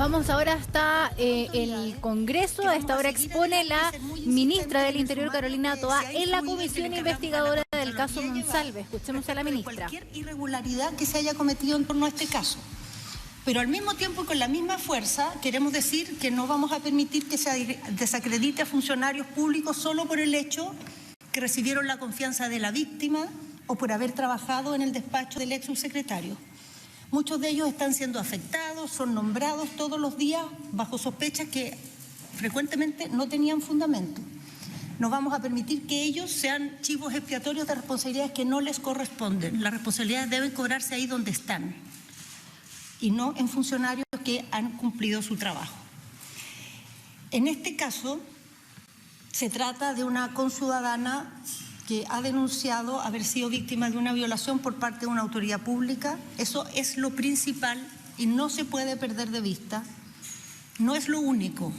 vamos ahora hasta el Congreso. A esta hora expone la ministra del Interior, Carolina Toá, en la comisión investigadora del caso Monsalve. Escuchemos a la ministra. Cualquier irregularidad que se haya cometido en torno a este caso. Pero al mismo tiempo, con la misma fuerza, queremos decir que no vamos a permitir que se desacredite a funcionarios públicos solo por el hecho que recibieron la confianza de la víctima o por haber trabajado en el despacho del ex subsecretario. Muchos de ellos están siendo afectados, son nombrados todos los días bajo sospechas que frecuentemente no tenían fundamento. No vamos a permitir que ellos sean chivos expiatorios de responsabilidades que no les corresponden. Las responsabilidades deben cobrarse ahí donde están y no en funcionarios que han cumplido su trabajo. En este caso, se trata de una conciudadana que ha denunciado haber sido víctima de una violación por parte de una autoridad pública. Eso es lo principal y no se puede perder de vista. No es lo único,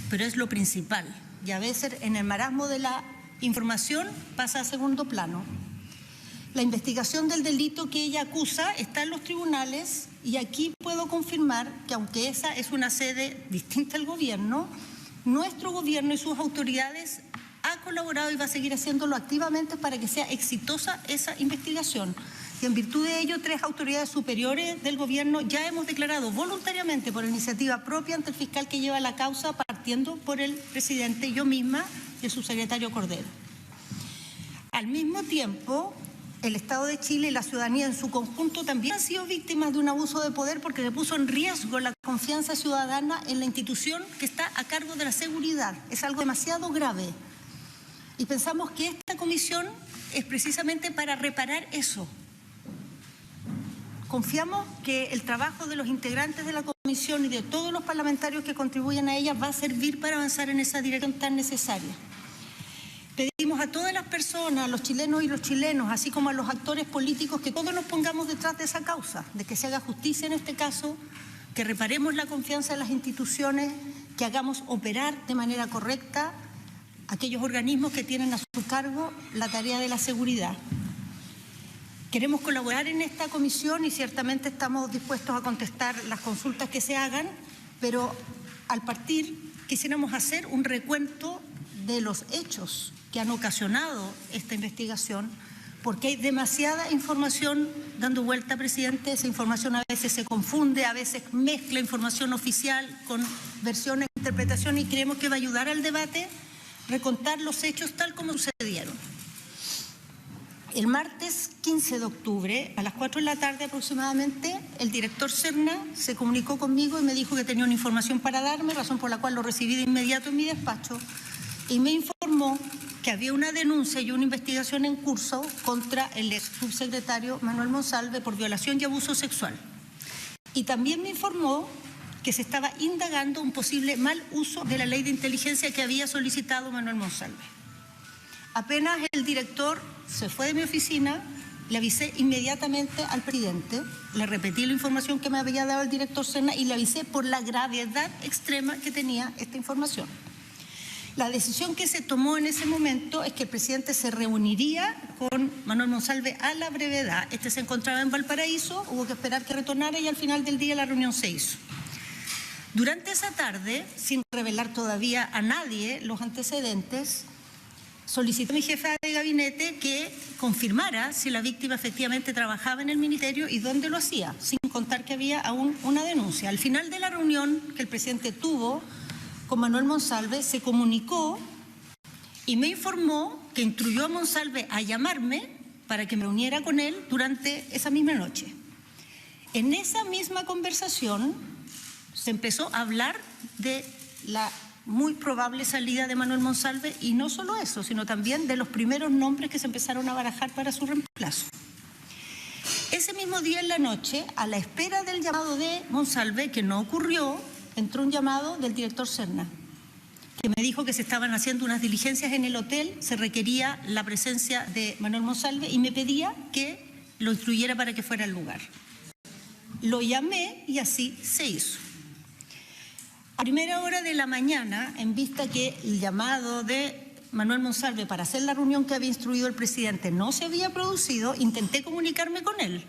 pero es lo principal. Y a veces en el marasmo de la información pasa a segundo plano. La investigación del delito que ella acusa está en los tribunales y aquí puedo confirmar que aunque esa es una sede distinta al gobierno, nuestro gobierno y sus autoridades ha colaborado y va a seguir haciéndolo activamente para que sea exitosa esa investigación. Y en virtud de ello, 3 autoridades superiores del gobierno ya hemos declarado voluntariamente por iniciativa propia ante el fiscal que lleva la causa, partiendo por el presidente, yo misma y el subsecretario Cordero. Al mismo tiempo, el Estado de Chile y la ciudadanía en su conjunto también han sido víctimas de un abuso de poder porque se puso en riesgo la confianza ciudadana en la institución que está a cargo de la seguridad. Es algo demasiado grave. Y pensamos que esta comisión es precisamente para reparar eso. Confiamos que el trabajo de los integrantes de la comisión y de todos los parlamentarios que contribuyen a ella va a servir para avanzar en esa dirección tan necesaria. Pedimos a todas las personas, a los chilenos y los chilenos, así como a los actores políticos, que todos nos pongamos detrás de esa causa, de que se haga justicia en este caso, que reparemos la confianza en las instituciones, que hagamos operar de manera correcta aquellos organismos que tienen a su cargo la tarea de la seguridad. Queremos colaborar en esta comisión y ciertamente estamos dispuestos a contestar las consultas que se hagan, pero al partir quisiéramos hacer un recuento de los hechos que han ocasionado esta investigación, porque hay demasiada información dando vuelta, presidente. Esa información a veces se confunde, a veces mezcla información oficial con versiones de interpretación y creemos que va a ayudar al debate recontar los hechos tal como sucedieron. El martes 15 de octubre, a las 4 de la tarde aproximadamente, el director Serna se comunicó conmigo y me dijo que tenía una información para darme, razón por la cual lo recibí de inmediato en mi despacho, y me informó que había una denuncia y una investigación en curso contra el ex subsecretario Manuel Monsalve por violación y abuso sexual. Y también me informó que se estaba indagando un posible mal uso de la ley de inteligencia que había solicitado Manuel Monsalve. Apenas el director se fue de mi oficina, le avisé inmediatamente al presidente, le repetí la información que me había dado el director Serna y le avisé por la gravedad extrema que tenía esta información. La decisión que se tomó en ese momento es que el presidente se reuniría con Manuel Monsalve a la brevedad. Este se encontraba en Valparaíso, hubo que esperar que retornara y al final del día la reunión se hizo. Durante esa tarde, sin revelar todavía a nadie los antecedentes, solicité a mi jefa de gabinete que confirmara si la víctima efectivamente trabajaba en el ministerio y dónde lo hacía, sin contar que había aún una denuncia. Al final de la reunión que el presidente tuvo con Manuel Monsalve, se comunicó y me informó que instruyó a Monsalve a llamarme para que me reuniera con él durante esa misma noche. En esa misma conversación se empezó a hablar de la muy probable salida de Manuel Monsalve y no solo eso, sino también de los primeros nombres que se empezaron a barajar para su reemplazo. Ese mismo día en la noche, a la espera del llamado de Monsalve, que no ocurrió, entró un llamado del director Serna, que me dijo que se estaban haciendo unas diligencias en el hotel, se requería la presencia de Manuel Monsalve y me pedía que lo instruyera para que fuera al lugar. Lo llamé y así se hizo. A primera hora de la mañana, en vista que el llamado de Manuel Monsalve para hacer la reunión que había instruido el presidente no se había producido, intenté comunicarme con él,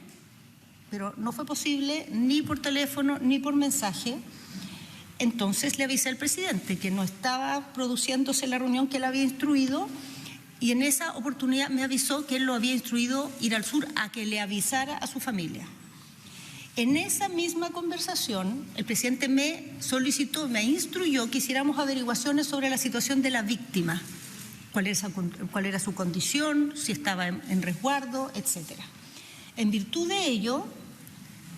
pero no fue posible ni por teléfono ni por mensaje. Entonces le avisé al presidente que no estaba produciéndose la reunión que él había instruido, y en esa oportunidad me avisó que él lo había instruido ir al sur a que le avisara a su familia. En esa misma conversación, el presidente me solicitó, me instruyó que hiciéramos averiguaciones sobre la situación de la víctima, cuál era su condición, si estaba en resguardo, etcétera. En virtud de ello,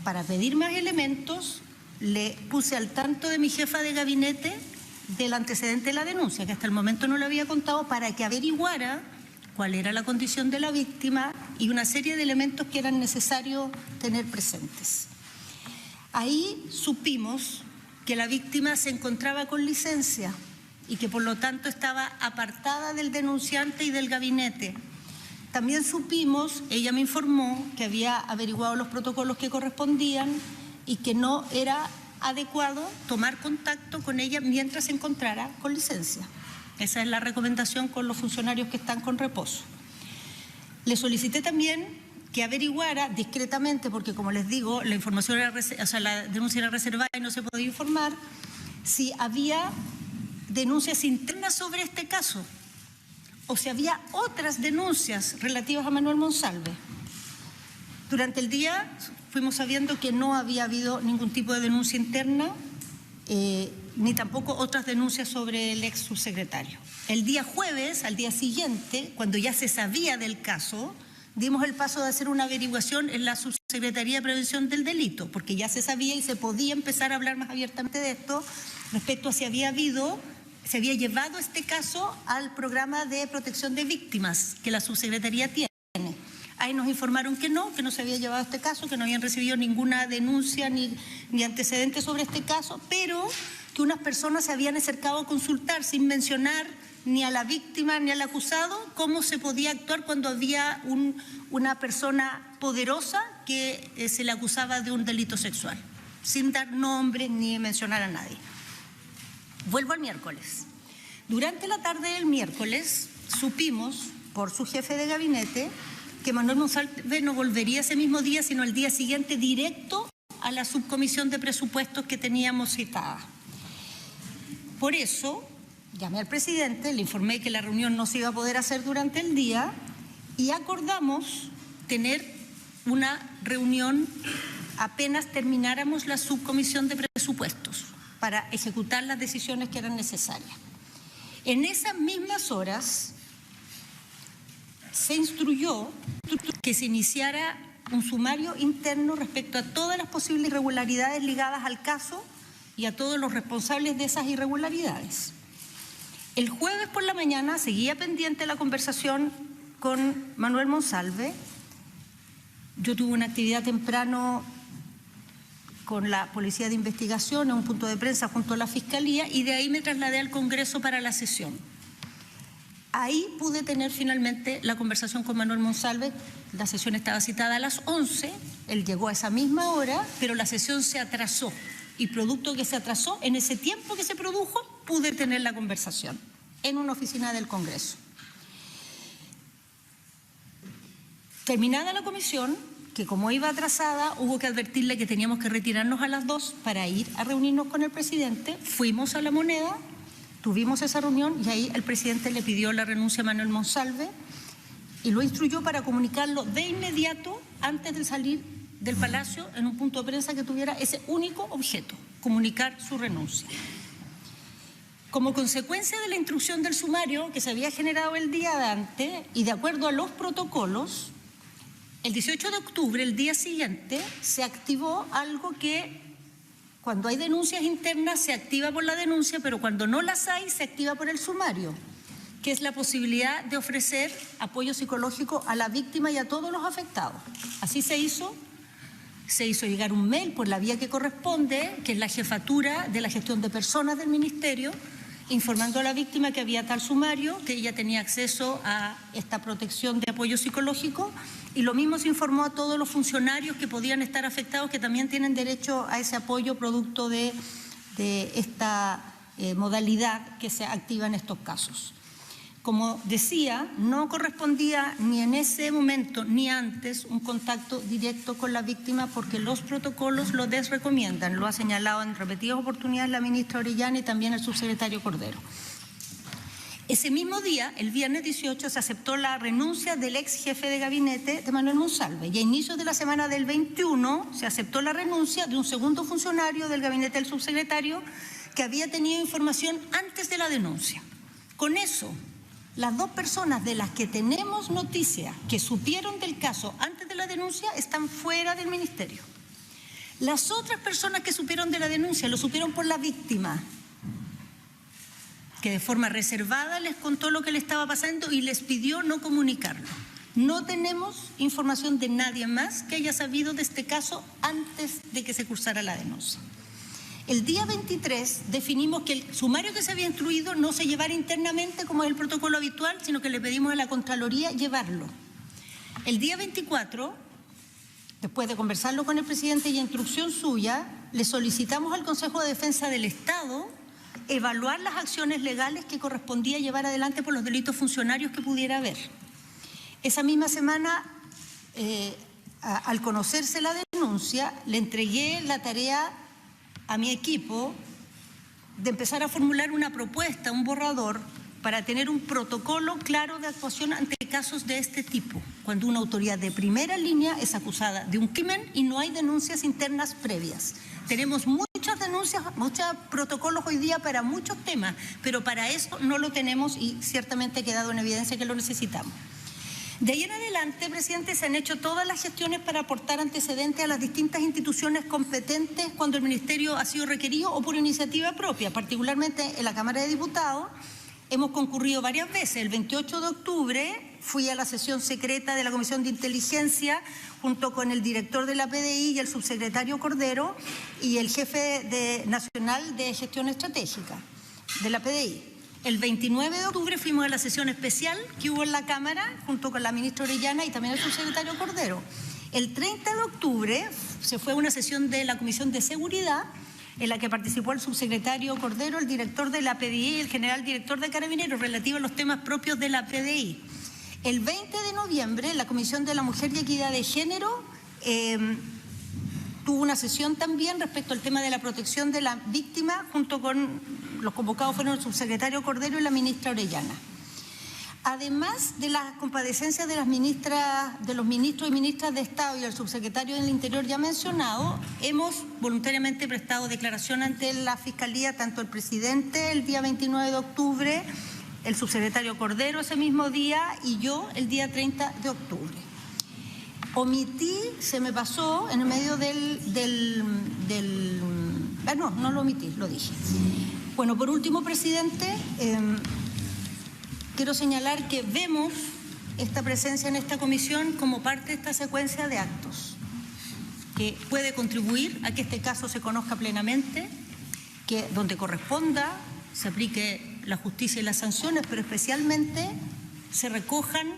para pedir más elementos, le puse al tanto de mi jefa de gabinete del antecedente de la denuncia, que hasta el momento no le había contado, para que averiguara cuál era la condición de la víctima y una serie de elementos que eran necesarios tener presentes. Ahí supimos que la víctima se encontraba con licencia y que por lo tanto estaba apartada del denunciante y del gabinete. También supimos, ella me informó, que había averiguado los protocolos que correspondían y que no era adecuado tomar contacto con ella mientras se encontrara con licencia. Esa es la recomendación con los funcionarios que están con reposo. Le solicité también que averiguara discretamente, porque como les digo, la información era, la denuncia era reservada y no se podía informar, si había denuncias internas sobre este caso o si había otras denuncias relativas a Manuel Monsalve. Durante el día fuimos sabiendo que no había habido ningún tipo de denuncia interna, ni tampoco otras denuncias sobre el ex subsecretario. El día jueves, al día siguiente, cuando ya se sabía del caso, dimos el paso de hacer una averiguación en la Subsecretaría de Prevención del Delito, porque ya se sabía y se podía empezar a hablar más abiertamente de esto respecto a si se había llevado este caso al programa de protección de víctimas que la Subsecretaría tiene. Ahí nos informaron que no se había llevado este caso, que no habían recibido ninguna denuncia ni antecedentes sobre este caso, pero que unas personas se habían acercado a consultar sin mencionar ni a la víctima ni al acusado cómo se podía actuar cuando había una persona poderosa que se le acusaba de un delito sexual, sin dar nombres ni mencionar a nadie. Vuelvo al miércoles. Durante la tarde del miércoles supimos por su jefe de gabinete que Manuel Monsalve no volvería ese mismo día, sino el día siguiente directo a la subcomisión de presupuestos que teníamos citada. Por eso llamé al presidente, le informé que la reunión no se iba a poder hacer durante el día y acordamos tener una reunión apenas termináramos la subcomisión de presupuestos para ejecutar las decisiones que eran necesarias. En esas mismas horas se instruyó que se iniciara un sumario interno respecto a todas las posibles irregularidades ligadas al caso y a todos los responsables de esas irregularidades. El jueves por la mañana seguía pendiente la conversación con Manuel Monsalve. Yo tuve una actividad temprano con la Policía de Investigación en un punto de prensa junto a la Fiscalía y de ahí me trasladé al Congreso para la sesión. Ahí pude tener finalmente la conversación con Manuel Monsalve. La sesión estaba citada a las 11, él llegó a esa misma hora, pero la sesión se atrasó. Y producto que se atrasó, en ese tiempo que se produjo, pude tener la conversación en una oficina del Congreso. Terminada la comisión, que como iba atrasada, hubo que advertirle que teníamos que retirarnos a las 2 para ir a reunirnos con el presidente. Fuimos a La Moneda, tuvimos esa reunión y ahí el presidente le pidió la renuncia a Manuel Monsalve y lo instruyó para comunicarlo de inmediato antes de salir del Palacio en un punto de prensa que tuviera ese único objeto, comunicar su renuncia. Como consecuencia de la instrucción del sumario que se había generado el día de antes y de acuerdo a los protocolos, el 18 de octubre, el día siguiente, se activó algo que cuando hay denuncias internas se activa por la denuncia, pero cuando no las hay se activa por el sumario, que es la posibilidad de ofrecer apoyo psicológico a la víctima y a todos los afectados. Así se hizo llegar un mail por la vía que corresponde, que es la jefatura de la gestión de personas del Ministerio, informando a la víctima que había tal sumario, que ella tenía acceso a esta protección de apoyo psicológico, y lo mismo se informó a todos los funcionarios que podían estar afectados, que también tienen derecho a ese apoyo producto de esta modalidad que se activa en estos casos. Como decía, no correspondía ni en ese momento ni antes un contacto directo con la víctima porque los protocolos lo desrecomiendan. Lo ha señalado en repetidas oportunidades la ministra Orellana y también el subsecretario Cordero. Ese mismo día, el viernes 18, se aceptó la renuncia del ex jefe de gabinete de Manuel Monsalve y a inicios de la semana del 21 se aceptó la renuncia de un segundo funcionario del gabinete del subsecretario que había tenido información antes de la denuncia. Con eso, las dos personas de las que tenemos noticia que supieron del caso antes de la denuncia están fuera del ministerio. Las otras personas que supieron de la denuncia lo supieron por la víctima, que de forma reservada les contó lo que le estaba pasando y les pidió no comunicarlo. No tenemos información de nadie más que haya sabido de este caso antes de que se cursara la denuncia. El día 23 definimos que el sumario que se había instruido no se llevara internamente como es el protocolo habitual, sino que le pedimos a la Contraloría llevarlo. El día 24, después de conversarlo con el presidente y a instrucción suya, le solicitamos al Consejo de Defensa del Estado evaluar las acciones legales que correspondía llevar adelante por los delitos funcionarios que pudiera haber. Esa misma semana, al conocerse la denuncia, le entregué la tarea a mi equipo de empezar a formular una propuesta, un borrador, para tener un protocolo claro de actuación ante casos de este tipo, cuando una autoridad de primera línea es acusada de un crimen y no hay denuncias internas previas. Tenemos muchas denuncias, muchos protocolos hoy día para muchos temas, pero para eso no lo tenemos y ciertamente ha quedado en evidencia que lo necesitamos. De ahí en adelante, presidente, se han hecho todas las gestiones para aportar antecedentes a las distintas instituciones competentes cuando el Ministerio ha sido requerido o por iniciativa propia, particularmente en la Cámara de Diputados. Hemos concurrido varias veces. El 28 de octubre fui a la sesión secreta de la Comisión de Inteligencia junto con el director de la PDI y el subsecretario Cordero y el jefe nacional de gestión estratégica de la PDI. El 29 de octubre fuimos a la sesión especial que hubo en la Cámara junto con la ministra Orellana y también el subsecretario Cordero. El 30 de octubre se fue a una sesión de la Comisión de Seguridad en la que participó el subsecretario Cordero, el director de la PDI y el general director de Carabineros relativo a los temas propios de la PDI. El 20 de noviembre la Comisión de la Mujer y Equidad de Género tuvo una sesión también respecto al tema de la protección de la víctima, junto con los convocados fueron el subsecretario Cordero y la ministra Orellana. Además de las comparecencias de los ministros y ministras de Estado y el subsecretario del Interior ya mencionado, hemos voluntariamente prestado declaración ante la Fiscalía, tanto el presidente el día 29 de octubre, el subsecretario Cordero ese mismo día y yo el día 30 de octubre. Omití, se me pasó en el medio no lo omití, lo dije. Bueno, por último, presidente, quiero señalar que vemos esta presencia en esta comisión como parte de esta secuencia de actos que puede contribuir a que este caso se conozca plenamente, que donde corresponda se aplique la justicia y las sanciones, pero especialmente se recojan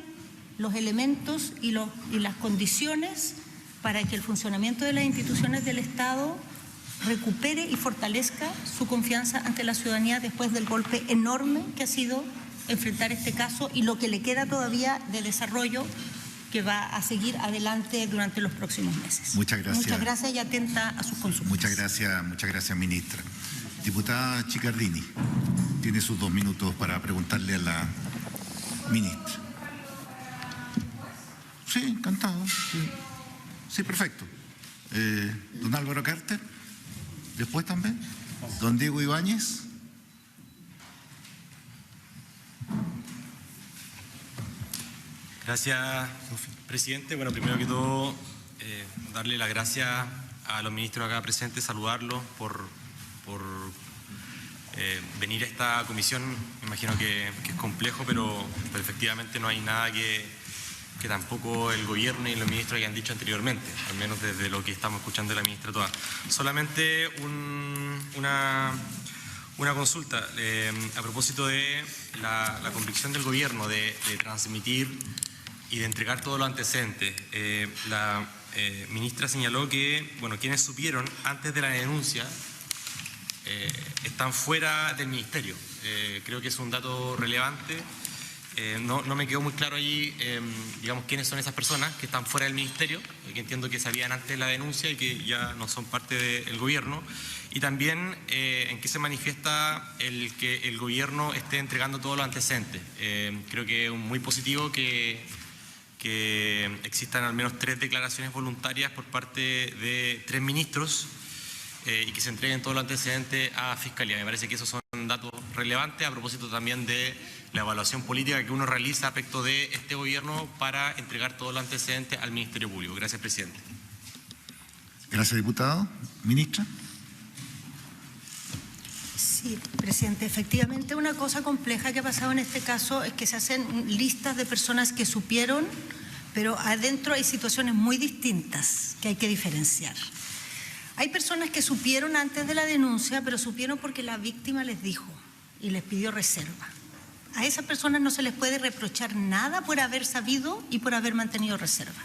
los elementos y las condiciones para que el funcionamiento de las instituciones del Estado recupere y fortalezca su confianza ante la ciudadanía después del golpe enorme que ha sido enfrentar este caso y lo que le queda todavía de desarrollo que va a seguir adelante durante los próximos meses. Muchas gracias. Muchas gracias y atenta a sus consultas. Muchas gracias, ministra. Diputada Chicardini, tiene sus 2 minutos para preguntarle a la ministra. Sí, encantado. Sí, perfecto. Don Álvaro Carter, después también. Don Diego Ibáñez. Gracias, presidente. Bueno, primero que todo, darle las gracias a los ministros acá presentes, saludarlos por venir a esta comisión. Me imagino que es complejo, pero efectivamente no hay nada que tampoco el gobierno y los ministros hayan dicho anteriormente, al menos desde lo que estamos escuchando de la ministra Toa. Solamente una consulta a propósito de la convicción del gobierno de transmitir y de entregar todos los antecedentes. La ministra señaló que, bueno, quienes supieron antes de la denuncia están fuera del ministerio. Creo que es un dato relevante No me quedó muy claro allí, digamos, quiénes son esas personas que están fuera del ministerio, que entiendo que sabían antes de la denuncia y que ya no son parte del gobierno, y también en qué se manifiesta el que el gobierno esté entregando todos los antecedentes. Creo que es muy positivo que existan al menos 3 declaraciones voluntarias por parte de 3 ministros y que se entreguen todos los antecedentes a Fiscalía. Me parece que esos son datos relevantes a propósito también de la evaluación política que uno realiza respecto de este gobierno para entregar todos los antecedentes al Ministerio Público. Gracias, presidente. Gracias, diputado. Ministra. Sí, presidente, efectivamente una cosa compleja que ha pasado en este caso es que se hacen listas de personas que supieron, pero adentro hay situaciones muy distintas que hay que diferenciar. Hay personas que supieron antes de la denuncia, pero supieron porque la víctima les dijo y les pidió reserva. A esas personas no se les puede reprochar nada por haber sabido y por haber mantenido reserva.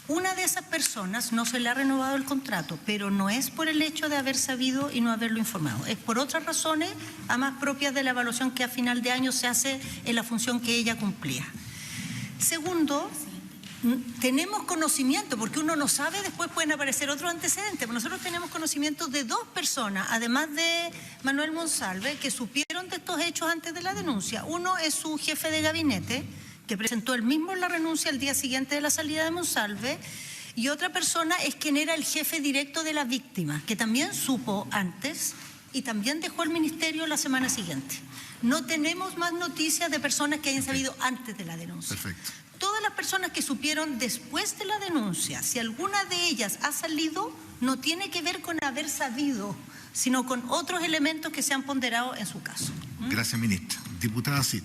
Una de esas personas no se le ha renovado el contrato, pero no es por el hecho de haber sabido y no haberlo informado. Es por otras razones, además propias de la evaluación que a final de año se hace en la función que ella cumplía. Segundo, tenemos conocimiento, porque uno no sabe, después pueden aparecer otros antecedentes. Nosotros tenemos conocimiento de 2 personas, además de Manuel Monsalve, que supieron de estos hechos antes de la denuncia. Uno es su jefe de gabinete, que presentó él mismo la renuncia el día siguiente de la salida de Monsalve, y otra persona es quien era el jefe directo de la víctima, que también supo antes y también dejó el ministerio la semana siguiente. No tenemos más noticias de personas que hayan sabido antes de la denuncia. Perfecto. Todas las personas que supieron después de la denuncia, si alguna de ellas ha salido, no tiene que ver con haber sabido, sino con otros elementos que se han ponderado en su caso. Gracias, ministra. Diputada Cid.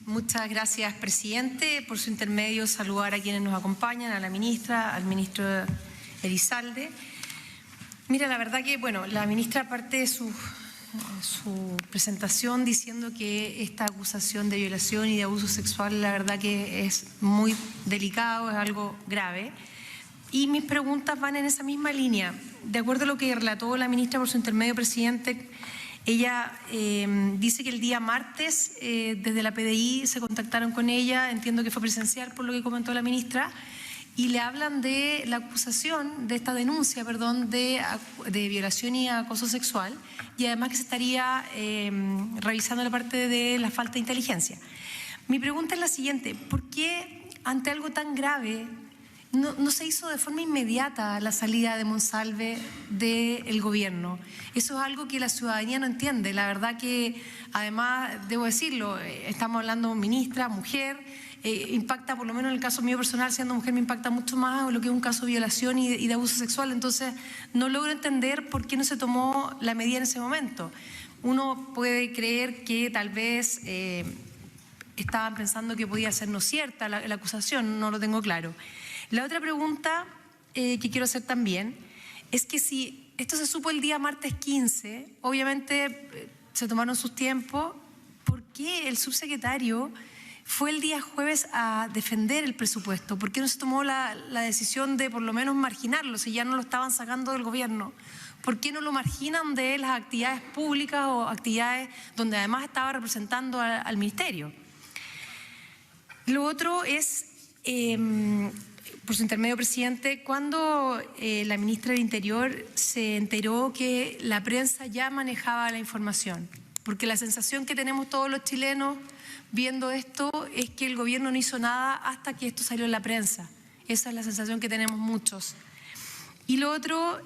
Muchas gracias, presidente. Por su intermedio, saludar a quienes nos acompañan, a la ministra, al ministro Elizalde. Mira, la verdad que, bueno, la ministra parte de su presentación diciendo que esta acusación de violación y de abuso sexual, la verdad que es muy delicado, es algo grave. Y mis preguntas van en esa misma línea. De acuerdo a lo que relató la ministra por su intermedio, presidente, ella dice que el día martes desde la PDI se contactaron con ella, entiendo que fue presencial por lo que comentó la ministra, y le hablan de la acusación, de esta denuncia, perdón, de violación y acoso sexual, y además que se estaría revisando la parte de la falta de inteligencia. Mi pregunta es la siguiente: ¿por qué ante algo tan grave no se hizo de forma inmediata la salida de Monsalve del gobierno? Eso es algo que la ciudadanía no entiende. La verdad que, además, debo decirlo, estamos hablando de ministra, mujer, impacta, por lo menos en el caso mío personal, siendo mujer, me impacta mucho más lo que es un caso de violación y de abuso sexual. Entonces, no logro entender por qué no se tomó la medida en ese momento. Uno puede creer que tal vez estaban pensando que podía ser no cierta la acusación, no lo tengo claro. La otra pregunta que quiero hacer también es que si esto se supo el día martes 15, obviamente se tomaron sus tiempos, ¿por qué el subsecretario fue el día jueves a defender el presupuesto? ¿Por qué no se tomó la decisión de por lo menos marginarlo si ya no lo estaban sacando del gobierno? ¿Por qué no lo marginan de las actividades públicas o actividades donde además estaba representando al ministerio? Lo otro es, por su intermedio, presidente, cuando la ministra del Interior se enteró que la prensa ya manejaba la información, porque la sensación que tenemos todos los chilenos viendo esto es que el gobierno no hizo nada hasta que esto salió en la prensa. Esa es la sensación que tenemos muchos. Y lo otro,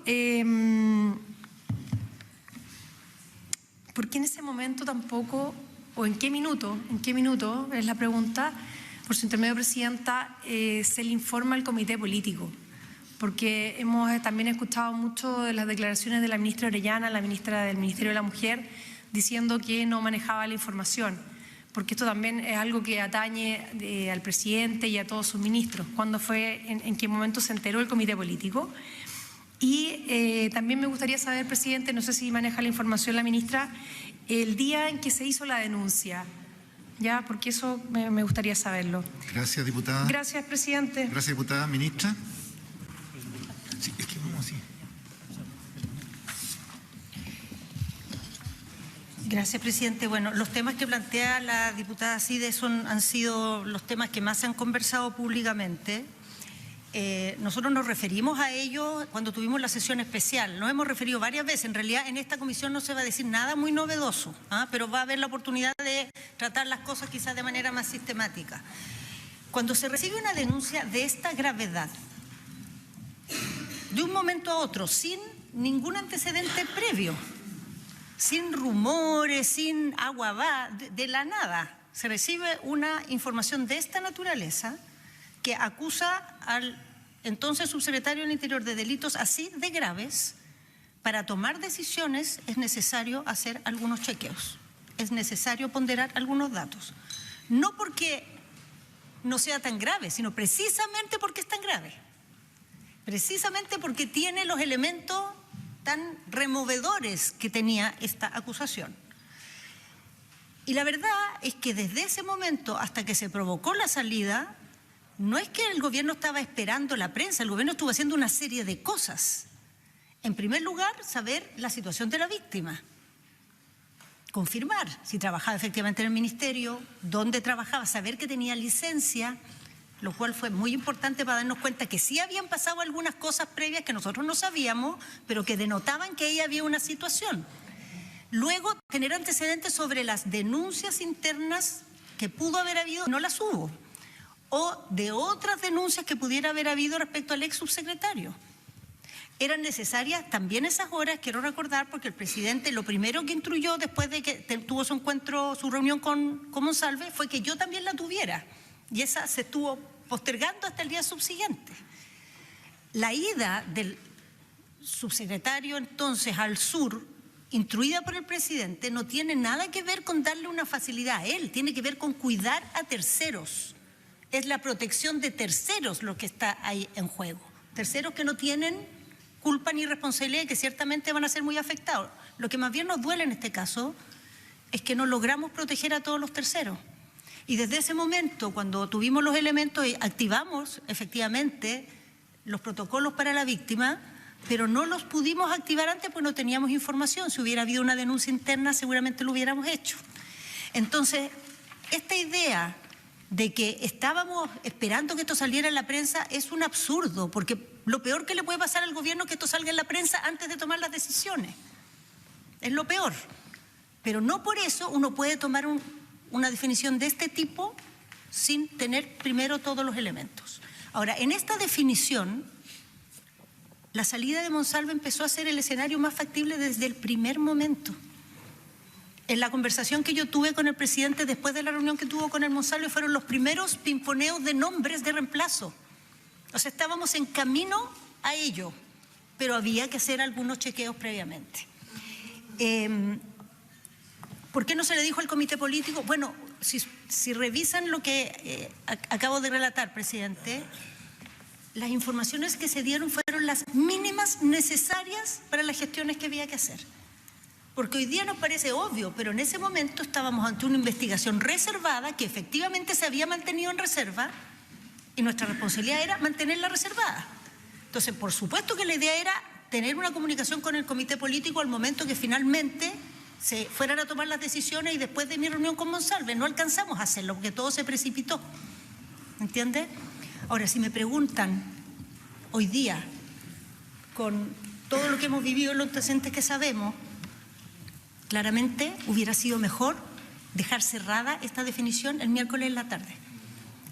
¿por qué en ese momento tampoco, o en qué minuto es la pregunta, por su intermedio, presidenta, se le informa al comité político? Porque hemos también escuchado mucho de las declaraciones de la ministra Orellana, la ministra del Ministerio de la Mujer, diciendo que no manejaba la información, porque esto también es algo que atañe al presidente y a todos sus ministros. ¿Cuándo fue, en qué momento se enteró el comité político? Y también me gustaría saber, presidente, no sé si maneja la información la ministra, el día en que se hizo la denuncia, ya, porque eso me gustaría saberlo. Gracias, diputada. Gracias, presidente. Gracias, diputada. Ministra. Sí, es que vamos así. Gracias, presidente. Bueno, los temas que plantea la diputada Cide han sido los temas que más se han conversado públicamente. Nosotros nos referimos a ello cuando tuvimos la sesión especial. Nos hemos referido varias veces. En realidad, en esta comisión no se va a decir nada muy novedoso, pero va a haber la oportunidad de tratar las cosas quizás de manera más sistemática. Cuando se recibe una denuncia de esta gravedad, de un momento a otro, sin ningún antecedente previo, sin rumores, sin agua va, de la nada, se recibe una información de esta naturaleza que acusa al entonces subsecretario del Interior de delitos así de graves. Para tomar decisiones es necesario hacer algunos chequeos, es necesario ponderar algunos datos. No porque no sea tan grave, sino precisamente porque es tan grave. Precisamente porque tiene los elementos tan removedores que tenía esta acusación. Y la verdad es que desde ese momento hasta que se provocó la salida, no es que el gobierno estaba esperando la prensa, el gobierno estuvo haciendo una serie de cosas. En primer lugar, saber la situación de la víctima, confirmar si trabajaba efectivamente en el ministerio, dónde trabajaba, saber que tenía licencia, lo cual fue muy importante para darnos cuenta que sí habían pasado algunas cosas previas que nosotros no sabíamos, pero que denotaban que ahí había una situación. Luego, tener antecedentes sobre las denuncias internas que pudo haber habido, no las hubo, o de otras denuncias que pudiera haber habido respecto al ex subsecretario. Eran necesarias también esas horas, quiero recordar, porque el presidente lo primero que instruyó después de que tuvo su encuentro, su reunión con Monsalve, fue que yo también la tuviera. Y esa se estuvo postergando hasta el día subsiguiente. La ida del subsecretario entonces al sur, instruida por el presidente, no tiene nada que ver con darle una facilidad a él, tiene que ver con cuidar a terceros. Es la protección de terceros lo que está ahí en juego. Terceros que no tienen culpa ni responsabilidad y que ciertamente van a ser muy afectados. Lo que más bien nos duele en este caso es que no logramos proteger a todos los terceros. Y desde ese momento, cuando tuvimos los elementos, activamos efectivamente los protocolos para la víctima, pero no los pudimos activar antes porque no teníamos información. Si hubiera habido una denuncia interna, seguramente lo hubiéramos hecho. Entonces, esta idea de que estábamos esperando que esto saliera en la prensa es un absurdo, porque lo peor que le puede pasar al gobierno es que esto salga en la prensa antes de tomar las decisiones. Es lo peor. Pero no por eso uno puede tomar una definición de este tipo sin tener primero todos los elementos. Ahora, en esta definición, la salida de Monsalve empezó a ser el escenario más factible desde el primer momento. En la conversación que yo tuve con el presidente después de la reunión que tuvo con el Monsalve fueron los primeros pimponeos de nombres de reemplazo. O sea, estábamos en camino a ello, pero había que hacer algunos chequeos previamente. ¿Por qué no se le dijo al comité político? Bueno, si revisan lo que acabo de relatar, presidente, las informaciones que se dieron fueron las mínimas necesarias para las gestiones que había que hacer. Porque hoy día nos parece obvio, pero en ese momento estábamos ante una investigación reservada que efectivamente se había mantenido en reserva y nuestra responsabilidad era mantenerla reservada. Entonces, por supuesto que la idea era tener una comunicación con el comité político al momento que finalmente se fueran a tomar las decisiones y después de mi reunión con Monsalve. No alcanzamos a hacerlo porque todo se precipitó. ¿Entiende? Ahora, si me preguntan hoy día, con todo lo que hemos vivido, los antecedentes que sabemos, claramente hubiera sido mejor dejar cerrada esta definición el miércoles en la tarde.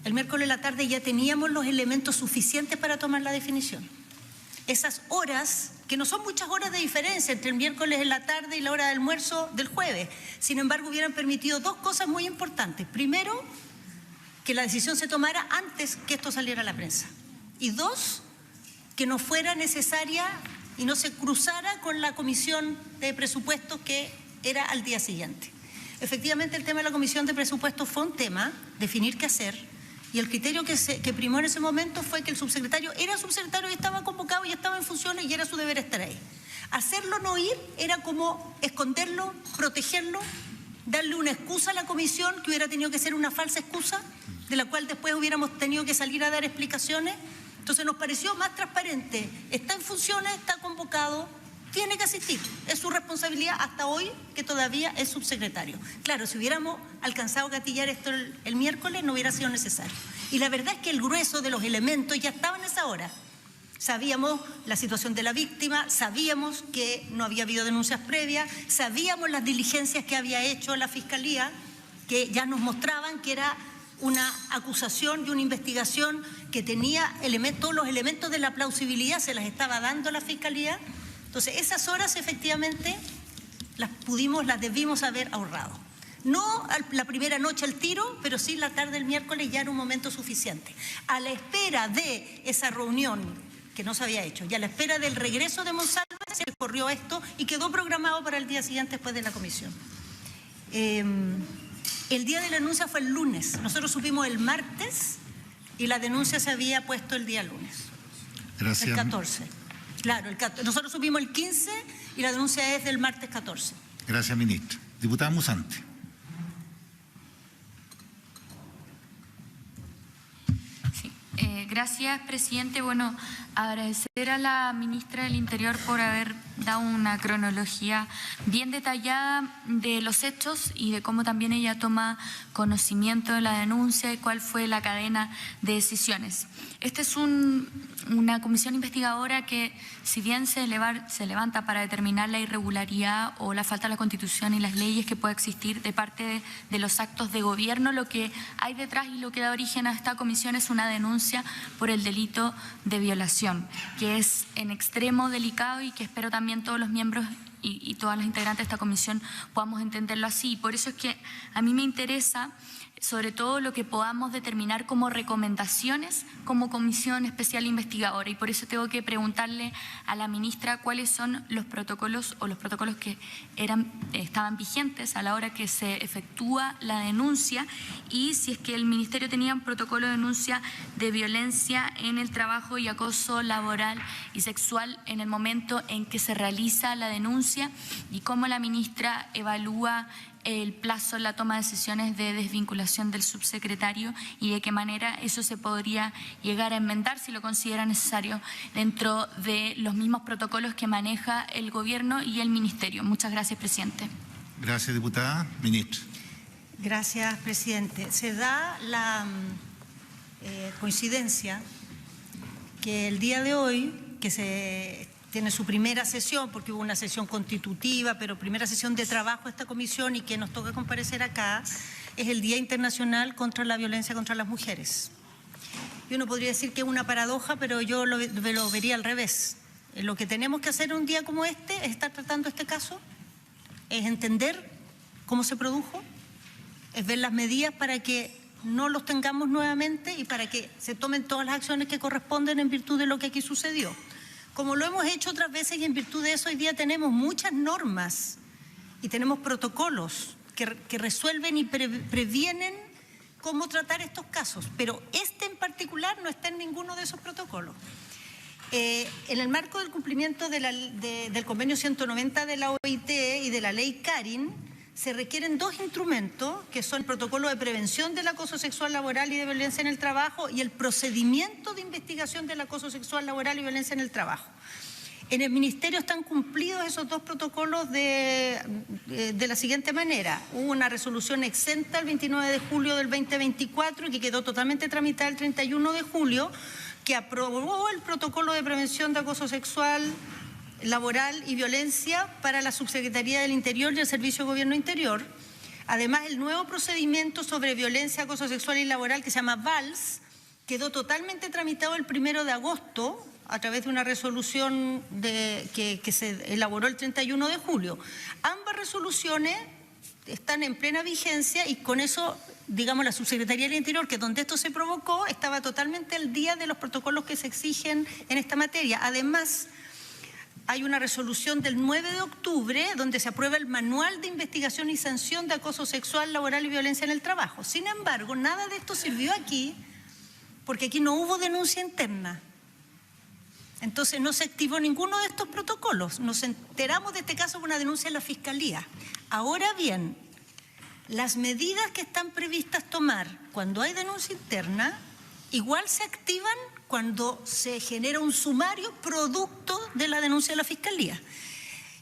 El miércoles en la tarde ya teníamos los elementos suficientes para tomar la definición. Esas horas, que no son muchas horas de diferencia entre el miércoles en la tarde y la hora de almuerzo del jueves, sin embargo hubieran permitido dos cosas muy importantes. Primero, que la decisión se tomara antes que esto saliera a la prensa. Y dos, que no fuera necesaria y no se cruzara con la comisión de presupuestos que era al día siguiente. Efectivamente, el tema de la comisión de presupuestos fue un tema, definir qué hacer, y el criterio que primó en ese momento fue que el subsecretario era subsecretario y estaba convocado y estaba en funciones y era su deber estar ahí. Hacerlo no ir era como esconderlo, protegerlo, darle una excusa a la comisión que hubiera tenido que ser una falsa excusa, de la cual después hubiéramos tenido que salir a dar explicaciones. Entonces nos pareció más transparente. Está en funciones, está convocado, tiene que asistir, es su responsabilidad hasta hoy, que todavía es subsecretario. Claro, si hubiéramos alcanzado a gatillar esto el miércoles, no hubiera sido necesario. Y la verdad es que el grueso de los elementos ya estaban a esa hora. Sabíamos la situación de la víctima, sabíamos que no había habido denuncias previas, sabíamos las diligencias que había hecho la Fiscalía, que ya nos mostraban que era una acusación y una investigación que tenía todos los elementos de la plausibilidad, se las estaba dando la Fiscalía. Entonces, esas horas efectivamente las debimos haber ahorrado. No la primera noche al tiro, pero sí la tarde del miércoles ya era un momento suficiente. A la espera de esa reunión que no se había hecho y a la espera del regreso de Monsalve se corrió esto y quedó programado para el día siguiente después de la comisión. El día de la denuncia fue el lunes. Nosotros supimos el martes y la denuncia se había puesto el día lunes. Gracias. El 14. Claro, nosotros supimos el 15 y la denuncia es del martes 14. Gracias, ministra. Diputada Musante. Gracias, presidente. Bueno, agradecer a la ministra del Interior por haber dado una cronología bien detallada de los hechos y de cómo también ella toma conocimiento de la denuncia y cuál fue la cadena de decisiones. Esta es una comisión investigadora que, si bien se levanta para determinar la irregularidad o la falta de la Constitución y las leyes que pueda existir de parte de los actos de gobierno, lo que hay detrás y lo que da origen a esta comisión es una denuncia por el delito de violación, que es en extremo delicado y que espero también todos los miembros y todas las integrantes de esta comisión podamos entenderlo así. Por eso es que a mí me interesa sobre todo lo que podamos determinar como recomendaciones como comisión especial investigadora, y por eso tengo que preguntarle a la ministra cuáles son los protocolos o los protocolos que estaban vigentes a la hora que se efectúa la denuncia, y si es que el ministerio tenía un protocolo de denuncia de violencia en el trabajo y acoso laboral y sexual en el momento en que se realiza la denuncia, y cómo la ministra evalúa el plazo en la toma de decisiones de desvinculación del subsecretario y de qué manera eso se podría llegar a enmendar, si lo considera necesario, dentro de los mismos protocolos que maneja el gobierno y el ministerio. Muchas gracias, presidente. Gracias, diputada. Ministra. Gracias, presidente. Se da la coincidencia que el día de hoy, que se tiene su primera sesión, porque hubo una sesión constitutiva, pero primera sesión de trabajo de esta comisión y que nos toca comparecer acá, es el Día Internacional contra la Violencia contra las Mujeres. Y uno podría decir que es una paradoja, pero yo lo vería al revés. Lo que tenemos que hacer un día como este es estar tratando este caso, es entender cómo se produjo, es ver las medidas para que no los tengamos nuevamente y para que se tomen todas las acciones que corresponden en virtud de lo que aquí sucedió. Como lo hemos hecho otras veces, y en virtud de eso hoy día tenemos muchas normas y tenemos protocolos que resuelven y previenen cómo tratar estos casos, pero este en particular no está en ninguno de esos protocolos. En el marco del cumplimiento del convenio 190 de la OIT y de la ley Carin, se requieren dos instrumentos, que son el protocolo de prevención del acoso sexual laboral y de violencia en el trabajo y el procedimiento de investigación del acoso sexual laboral y violencia en el trabajo. En el Ministerio están cumplidos esos dos protocolos de la siguiente manera. Hubo una resolución exenta el 29 de julio del 2024 y que quedó totalmente tramitada el 31 de julio, que aprobó el protocolo de prevención de acoso sexual laboral y violencia para la Subsecretaría del Interior y el Servicio de Gobierno Interior. Además, el nuevo procedimiento sobre violencia, acoso sexual y laboral, que se llama VALS, quedó totalmente tramitado el 1 de agosto a través de una resolución que se elaboró el 31 de julio. Ambas resoluciones están en plena vigencia y con eso, digamos, la Subsecretaría del Interior, que es donde esto se provocó, estaba totalmente al día de los protocolos que se exigen en esta materia. Además, hay una resolución del 9 de octubre donde se aprueba el Manual de Investigación y Sanción de Acoso Sexual, Laboral y Violencia en el Trabajo. Sin embargo, nada de esto sirvió aquí porque aquí no hubo denuncia interna. Entonces no se activó ninguno de estos protocolos. Nos enteramos de este caso por una denuncia en la Fiscalía. Ahora bien, las medidas que están previstas tomar cuando hay denuncia interna igual se activan cuando se genera un sumario producto de la denuncia de la Fiscalía.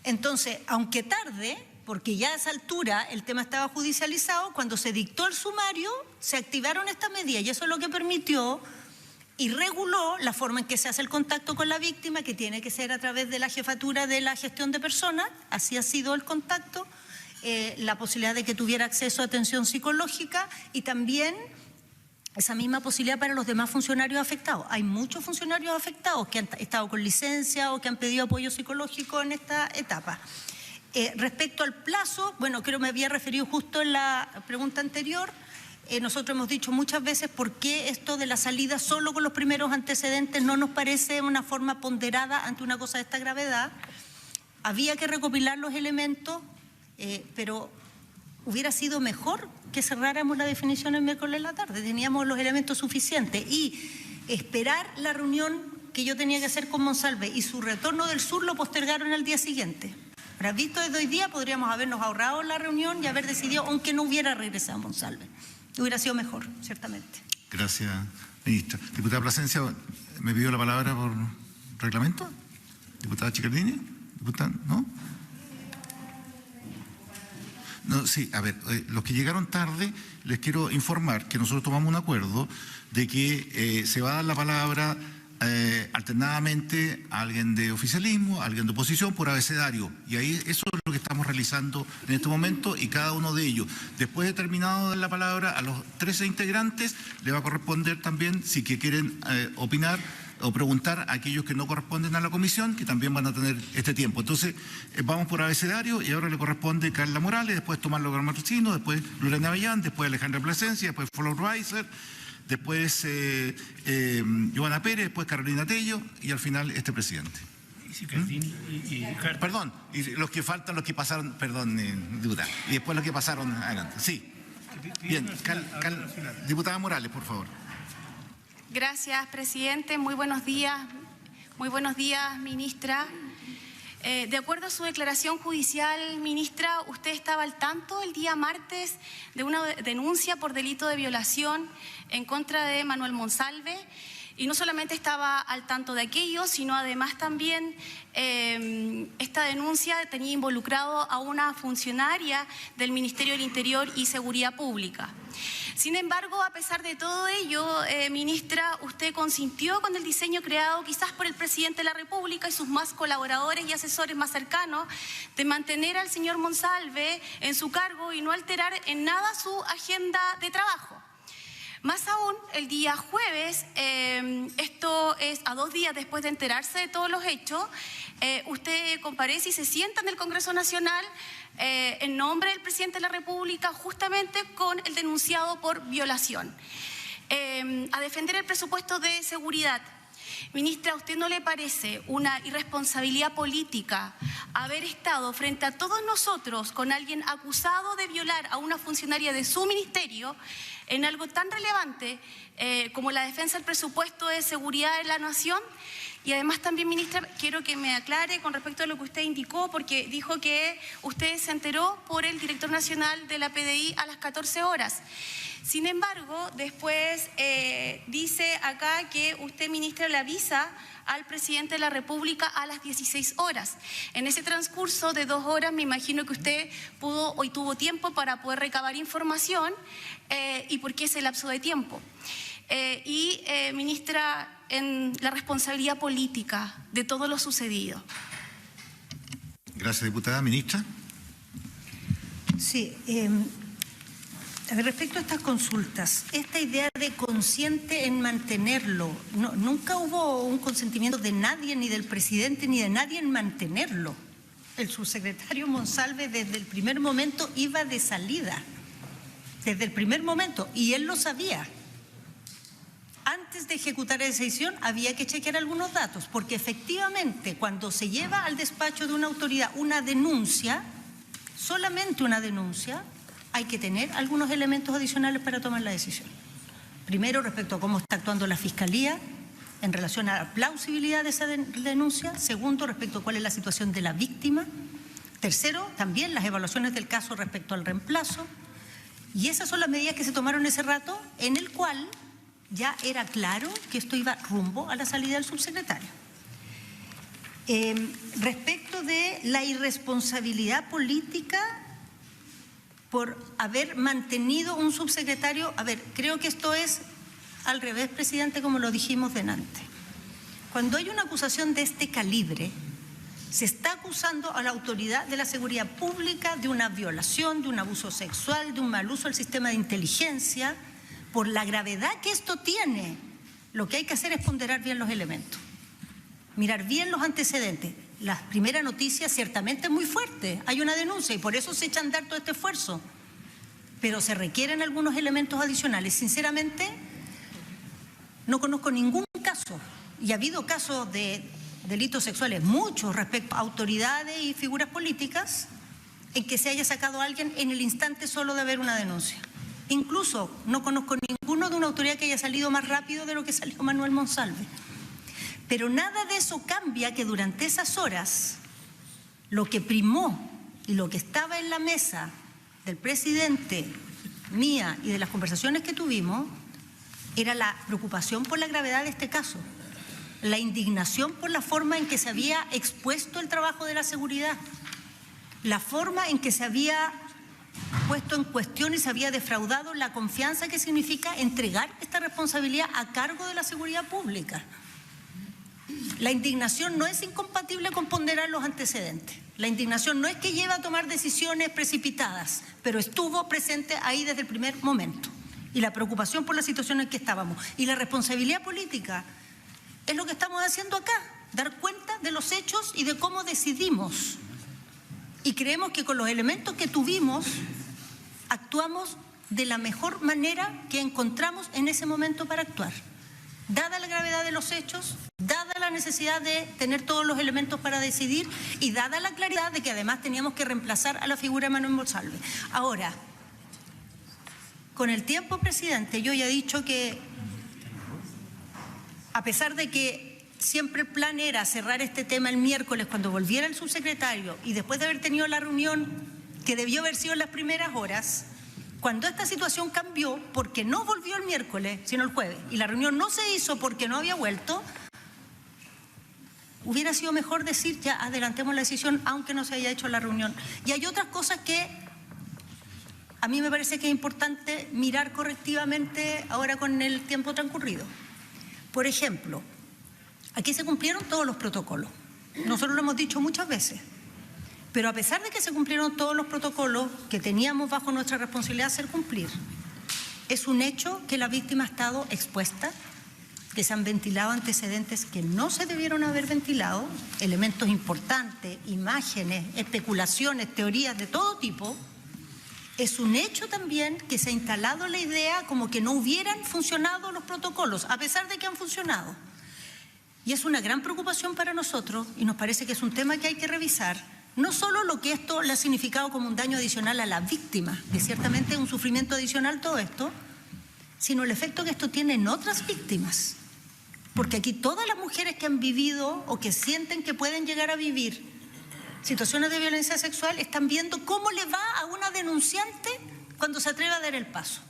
Entonces, aunque tarde, porque ya a esa altura el tema estaba judicializado, cuando se dictó el sumario se activaron estas medidas y eso es lo que permitió y reguló la forma en que se hace el contacto con la víctima, que tiene que ser a través de la jefatura de la gestión de personas, así ha sido el contacto, la posibilidad de que tuviera acceso a atención psicológica y también esa misma posibilidad para los demás funcionarios afectados. Hay muchos funcionarios afectados que han estado con licencia o que han pedido apoyo psicológico en esta etapa. Respecto al plazo, bueno, creo que me había referido justo en la pregunta anterior, nosotros hemos dicho muchas veces por qué esto de la salida solo con los primeros antecedentes no nos parece una forma ponderada ante una cosa de esta gravedad. Había que recopilar los elementos, pero hubiera sido mejor que cerráramos la definición el miércoles en la tarde. Teníamos los elementos suficientes y esperar la reunión que yo tenía que hacer con Monsalve y su retorno del sur lo postergaron al día siguiente. Ahora, visto desde hoy día, podríamos habernos ahorrado la reunión y haber decidido, aunque no hubiera regresado Monsalve. Hubiera sido mejor, ciertamente. Gracias, ministra. Diputada Plasencia, ¿me pidió la palabra por reglamento? Diputada Chiccardini, diputada, ¿no? No, sí, a ver, los que llegaron tarde, les quiero informar que nosotros tomamos un acuerdo de que se va a dar la palabra alternadamente a alguien de oficialismo, a alguien de oposición por abecedario. Y ahí eso es lo que estamos realizando en este momento y cada uno de ellos. Después de terminado de dar la palabra a los 13 integrantes, le va a corresponder también, si que quieren opinar o preguntar a aquellos que no corresponden a la comisión, que también van a tener este tiempo. Entonces, vamos por abecedario y ahora le corresponde Carla Morales, después Tomás López Martínez, después Lorena Avellán, después Alejandra Plasencia, después Flor Weiser, después Joana Pérez, después Carolina Tello y al final este presidente. Perdón, y los que faltan, los que pasaron, perdón, diputada, y después los que pasaron adelante. Sí. Bien, diputada Morales, por favor. Gracias, presidente. Muy buenos días. Muy buenos días, ministra. De acuerdo a su declaración judicial, ministra, usted estaba al tanto el día martes de una denuncia por delito de violación en contra de Manuel Monsalve. Y no solamente estaba al tanto de aquello, sino además también esta denuncia tenía involucrado a una funcionaria del Ministerio del Interior y Seguridad Pública. Sin embargo, a pesar de todo ello, ministra, usted consintió con el diseño creado quizás por el presidente de la República y sus más colaboradores y asesores más cercanos de mantener al señor Monsalve en su cargo y no alterar en nada su agenda de trabajo. Más aún, el día jueves, esto es a 2 días después de enterarse de todos los hechos, usted comparece y se sienta en el Congreso Nacional en nombre del presidente de la República justamente con el denunciado por violación, a defender el presupuesto de seguridad. Ministra, ¿a usted no le parece una irresponsabilidad política haber estado frente a todos nosotros con alguien acusado de violar a una funcionaria de su ministerio en algo tan relevante como la defensa del presupuesto de seguridad de la nación? Y además también, ministra, quiero que me aclare con respecto a lo que usted indicó, porque dijo que usted se enteró por el director nacional de la PDI a las 14 horas. Sin embargo, después dice acá que usted, ministra, le avisa al presidente de la República a las 16 horas. En ese transcurso de 2 horas, me imagino que usted pudo y tuvo tiempo para poder recabar información y por qué ese lapso de tiempo. Ministra, en la responsabilidad política de todo lo sucedido. Gracias, diputada. Ministra. Sí. Respecto a estas consultas, esta idea de consciente en mantenerlo, nunca hubo un consentimiento de nadie, ni del presidente, ni de nadie en mantenerlo. El subsecretario Monsalve desde el primer momento iba de salida, desde el primer momento, y él lo sabía. Antes de ejecutar esa decisión había que chequear algunos datos, porque efectivamente cuando se lleva al despacho de una autoridad una denuncia, solamente una denuncia, hay que tener algunos elementos adicionales para tomar la decisión. Primero, respecto a cómo está actuando la Fiscalía en relación a la plausibilidad de esa denuncia. Segundo, respecto a cuál es la situación de la víctima. Tercero, también las evaluaciones del caso respecto al reemplazo. Y esas son las medidas que se tomaron ese rato, en el cual ya era claro que esto iba rumbo a la salida del subsecretario. Respecto respecto de la irresponsabilidad política por haber mantenido un subsecretario, a ver, creo que esto es al revés, presidente, como lo dijimos delante. Cuando hay una acusación de este calibre, se está acusando a la autoridad de la seguridad pública de una violación, de un abuso sexual, de un mal uso del sistema de inteligencia. Por la gravedad que esto tiene, lo que hay que hacer es ponderar bien los elementos, mirar bien los antecedentes. La primera noticia ciertamente es muy fuerte, hay una denuncia y por eso se echa a andar todo este esfuerzo, pero se requieren algunos elementos adicionales. Sinceramente, no conozco ningún caso, y ha habido casos de delitos sexuales, muchos respecto a autoridades y figuras políticas, en que se haya sacado a alguien en el instante solo de haber una denuncia. Incluso no conozco ninguno de una autoridad que haya salido más rápido de lo que salió Manuel Monsalve. Pero nada de eso cambia que durante esas horas lo que primó y lo que estaba en la mesa del presidente, mía y de las conversaciones que tuvimos, era la preocupación por la gravedad de este caso, la indignación por la forma en que se había expuesto el trabajo de la seguridad, la forma en que se había puesto en cuestión y se había defraudado la confianza que significa entregar esta responsabilidad a cargo de la seguridad pública. La indignación no es incompatible con ponderar los antecedentes. La indignación no es que lleva a tomar decisiones precipitadas, pero estuvo presente ahí desde el primer momento. Y la preocupación por la situación en que estábamos. Y la responsabilidad política es lo que estamos haciendo acá, dar cuenta de los hechos y de cómo decidimos. Y creemos que con los elementos que tuvimos, actuamos de la mejor manera que encontramos en ese momento para actuar. Dada la gravedad de los hechos, dada la necesidad de tener todos los elementos para decidir y dada la claridad de que además teníamos que reemplazar a la figura de Manuel Monsalve. Ahora, con el tiempo, presidente, yo ya he dicho que a pesar de que siempre el plan era cerrar este tema el miércoles cuando volviera el subsecretario y después de haber tenido la reunión que debió haber sido en las primeras horas, cuando esta situación cambió, porque no volvió el miércoles, sino el jueves, y la reunión no se hizo porque no había vuelto, hubiera sido mejor decir ya adelantemos la decisión aunque no se haya hecho la reunión. Y hay otras cosas que a mí me parece que es importante mirar correctivamente ahora con el tiempo transcurrido. Por ejemplo, aquí se cumplieron todos los protocolos. Nosotros lo hemos dicho muchas veces. Pero a pesar de que se cumplieron todos los protocolos que teníamos bajo nuestra responsabilidad hacer cumplir, es un hecho que la víctima ha estado expuesta, que se han ventilado antecedentes que no se debieron haber ventilado, elementos importantes, imágenes, especulaciones, teorías de todo tipo. Es un hecho también que se ha instalado la idea como que no hubieran funcionado los protocolos, a pesar de que han funcionado. Y es una gran preocupación para nosotros y nos parece que es un tema que hay que revisar. No solo lo que esto le ha significado como un daño adicional a la víctima, que ciertamente es un sufrimiento adicional todo esto, sino el efecto que esto tiene en otras víctimas. Porque aquí todas las mujeres que han vivido o que sienten que pueden llegar a vivir situaciones de violencia sexual están viendo cómo le va a una denunciante cuando se atreve a dar el paso.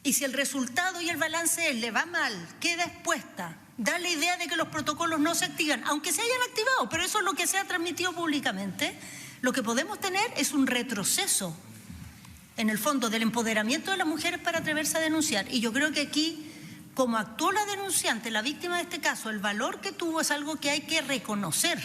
Y si el resultado y el balance es, le va mal, queda expuesta, da la idea de que los protocolos no se activan, aunque se hayan activado, pero eso es lo que se ha transmitido públicamente, lo que podemos tener es un retroceso, en el fondo, del empoderamiento de las mujeres para atreverse a denunciar. Y yo creo que aquí, como actuó la denunciante, la víctima de este caso, el valor que tuvo es algo que hay que reconocer,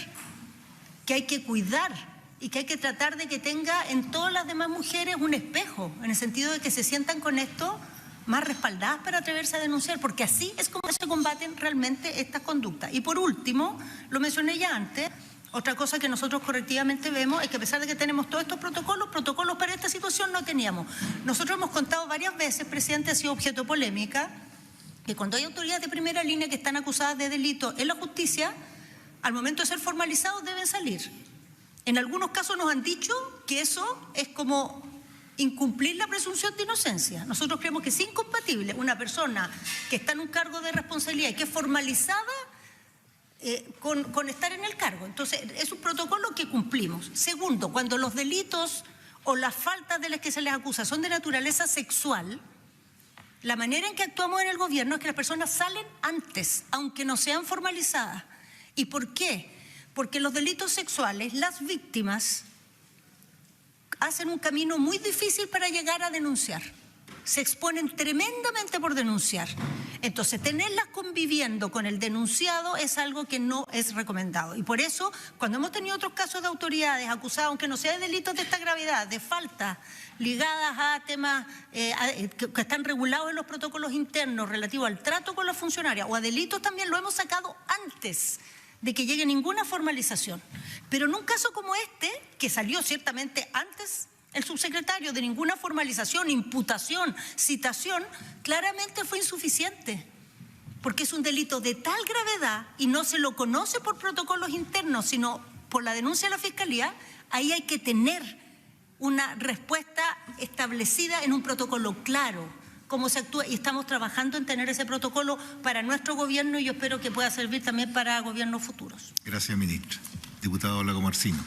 que hay que cuidar y que hay que tratar de que tenga en todas las demás mujeres un espejo, en el sentido de que se sientan con esto más respaldadas para atreverse a denunciar, porque así es como se combaten realmente estas conductas. Y por último, lo mencioné ya antes, otra cosa que nosotros correctivamente vemos es que a pesar de que tenemos todos estos protocolos para esta situación no teníamos. Nosotros hemos contado varias veces, presidente, ha sido objeto de polémica, que cuando hay autoridades de primera línea que están acusadas de delito en la justicia, al momento de ser formalizados deben salir. En algunos casos nos han dicho que eso es como incumplir la presunción de inocencia. Nosotros creemos que es incompatible una persona que está en un cargo de responsabilidad y que es formalizada con estar en el cargo. Entonces, es un protocolo que cumplimos. Segundo, cuando los delitos o las faltas de las que se les acusa son de naturaleza sexual, la manera en que actuamos en el gobierno es que las personas salen antes, aunque no sean formalizadas. ¿Y por qué? Porque los delitos sexuales, las víctimas hacen un camino muy difícil para llegar a denunciar. Se exponen tremendamente por denunciar. Entonces, tenerlas conviviendo con el denunciado es algo que no es recomendado. Y por eso, cuando hemos tenido otros casos de autoridades acusadas, aunque no sean delitos de esta gravedad, de faltas ligadas a temas que están regulados en los protocolos internos relativos al trato con las funcionarias o a delitos también, lo hemos sacado antes de que llegue ninguna formalización. Pero en un caso como este, que salió ciertamente antes el subsecretario, de ninguna formalización, imputación, citación, claramente fue insuficiente, porque es un delito de tal gravedad y no se lo conoce por protocolos internos, sino por la denuncia de la Fiscalía. Ahí hay que tener una respuesta establecida en un protocolo claro, cómo se actúa, y estamos trabajando en tener ese protocolo para nuestro gobierno y yo espero que pueda servir también para gobiernos futuros. Gracias, ministra. Diputado Lago Marcino.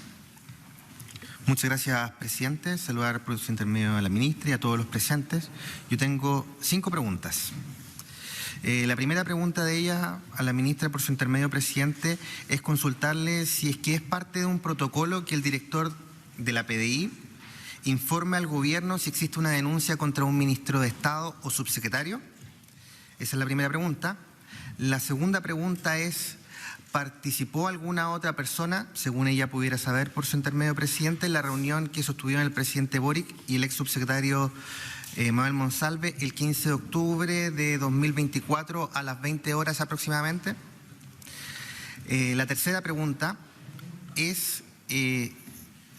Muchas gracias, presidente. Saludar por su intermedio a la ministra y a todos los presentes. Yo tengo 5 preguntas. La primera pregunta de ella a la ministra por su intermedio, presidente, es consultarle si es que es parte de un protocolo que el director de la PDI informe al gobierno si existe una denuncia contra un ministro de Estado o subsecretario. Esa es la primera pregunta. La segunda pregunta es: ¿participó alguna otra persona, según ella pudiera saber por su intermedio, presidente, en la reunión que sostuvieron el presidente Boric y el ex subsecretario Manuel Monsalve el 15 de octubre de 2024 a las 20 horas aproximadamente? La tercera pregunta es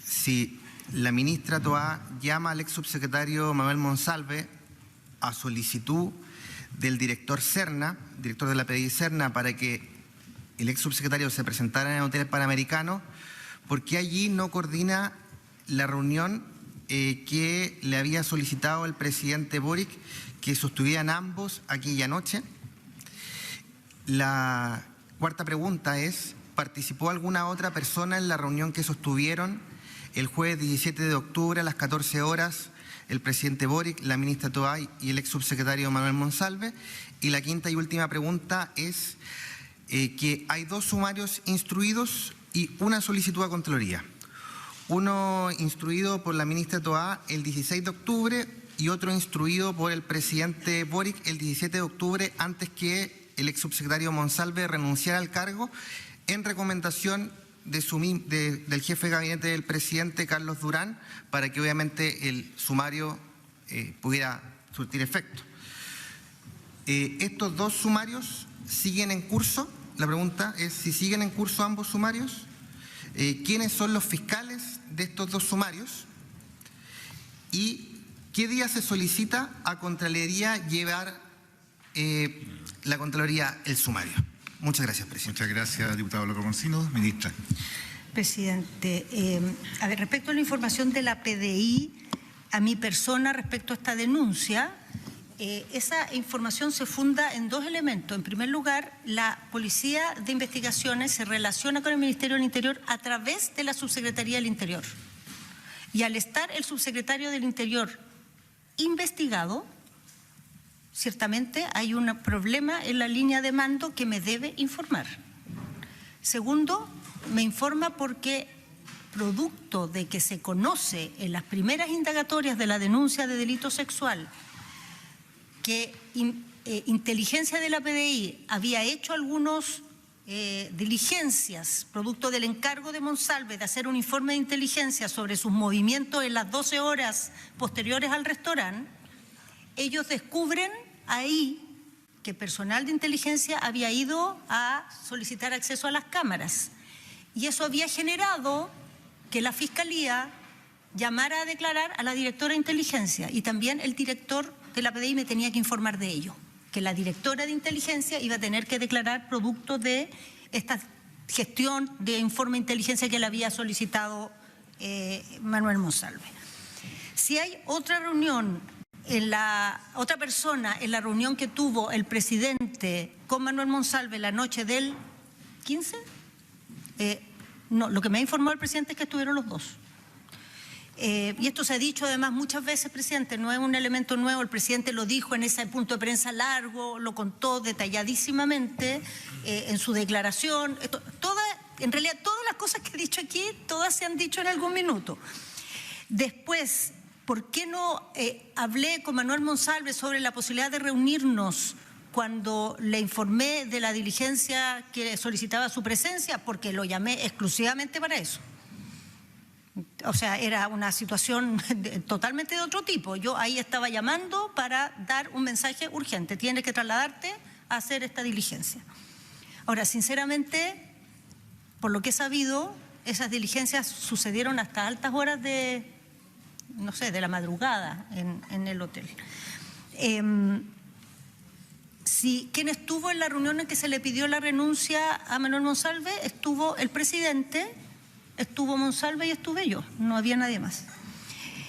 si la ministra Toá llama al ex subsecretario Manuel Monsalve a solicitud del director Serna, director de la PDI Serna, para que el ex subsecretario se presentara en el Hotel Panamericano, ¿por qué allí no coordina la reunión que le había solicitado el presidente Boric que sostuvieran ambos aquella noche? La cuarta pregunta es: ¿participó alguna otra persona en la reunión que sostuvieron el jueves 17 de octubre a las 14 horas el presidente Boric, la ministra Toá y el ex subsecretario Manuel Monsalve? Y la quinta y última pregunta es que hay 2 sumarios instruidos y una solicitud a Contraloría. Uno instruido por la ministra Toá el 16 de octubre y otro instruido por el presidente Boric el 17 de octubre, antes que el ex subsecretario Monsalve renunciara al cargo, en recomendación del jefe de gabinete del presidente, Carlos Durán, para que obviamente el sumario pudiera surtir efecto. Estos 2 sumarios siguen en curso. La pregunta es si siguen en curso ambos sumarios, quiénes son los fiscales de estos 2 sumarios y qué día se solicita a Contraloría llevar la Contraloría el sumario. Muchas gracias, presidente. Muchas gracias, diputado Lago Marcino. Ministra. Presidente, respecto a la información de la PDI a mi persona respecto a esta denuncia, esa información se funda en 2 elementos. En primer lugar, la Policía de Investigaciones se relaciona con el Ministerio del Interior a través de la Subsecretaría del Interior. Y al estar el subsecretario del Interior investigado, ciertamente hay un problema en la línea de mando que me debe informar. Segundo, me informa porque, producto de que se conoce en las primeras indagatorias de la denuncia de delito sexual que inteligencia de la PDI había hecho algunos diligencias, producto del encargo de Monsalve de hacer un informe de inteligencia sobre sus movimientos en las 12 horas posteriores al restaurante, ellos descubren ahí que personal de inteligencia había ido a solicitar acceso a las cámaras. Y eso había generado que la Fiscalía llamara a declarar a la directora de inteligencia, y también el director de la PDI me tenía que informar de ello, que la directora de inteligencia iba a tener que declarar producto de esta gestión de informe de inteligencia que le había solicitado Manuel Monsalve. Si hay otra reunión, otra persona en la reunión que tuvo el presidente con Manuel Monsalve la noche del 15, no, lo que me ha informado el presidente es que estuvieron los 2. Y esto se ha dicho además muchas veces, presidente, no es un elemento nuevo, el presidente lo dijo en ese punto de prensa largo, lo contó detalladísimamente en su declaración. En realidad, todas las cosas que he dicho aquí, todas se han dicho en algún minuto. Después, ¿por qué no hablé con Manuel Monsalve sobre la posibilidad de reunirnos cuando le informé de la diligencia que solicitaba su presencia? Porque lo llamé exclusivamente para eso. O sea, era una situación totalmente de otro tipo. Yo ahí estaba llamando para dar un mensaje urgente. Tienes que trasladarte a hacer esta diligencia. Ahora, sinceramente, por lo que he sabido, esas diligencias sucedieron hasta altas horas de la madrugada en el hotel. Quien estuvo en la reunión en que se le pidió la renuncia a Manuel Monsalve, estuvo el presidente, estuvo Monsalve y estuve yo, no había nadie más.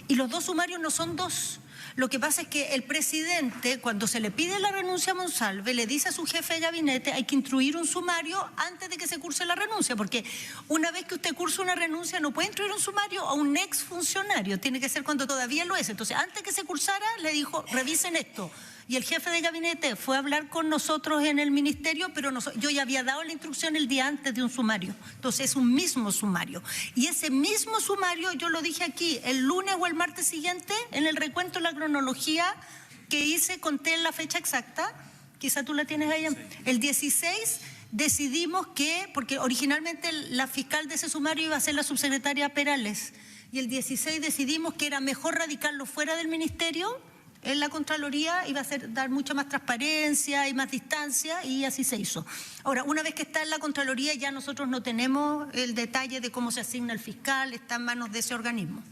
Y los dos sumarios no son dos. Lo que pasa es que el presidente, cuando se le pide la renuncia a Monsalve, le dice a su jefe de gabinete: hay que instruir un sumario antes de que se curse la renuncia, porque una vez que usted cursa una renuncia no puede instruir un sumario a un exfuncionario, tiene que ser cuando todavía lo es. Entonces, antes que se cursara, le dijo: revisen esto. Y el jefe de gabinete fue a hablar con nosotros en el ministerio, pero yo ya había dado la instrucción el día antes de un sumario. Entonces es un mismo sumario. Y ese mismo sumario, yo lo dije aquí, el lunes o el martes siguiente, en el recuento de la cronología que hice, conté la fecha exacta, quizá tú la tienes ahí, el 16 decidimos que, porque originalmente la fiscal de ese sumario iba a ser la subsecretaria Perales, y el 16 decidimos que era mejor radicarlo fuera del ministerio. En la Contraloría iba a dar mucha más transparencia y más distancia, y así se hizo. Ahora, una vez que está en la Contraloría, ya nosotros no tenemos el detalle de cómo se asigna el fiscal, está en manos de ese organismo.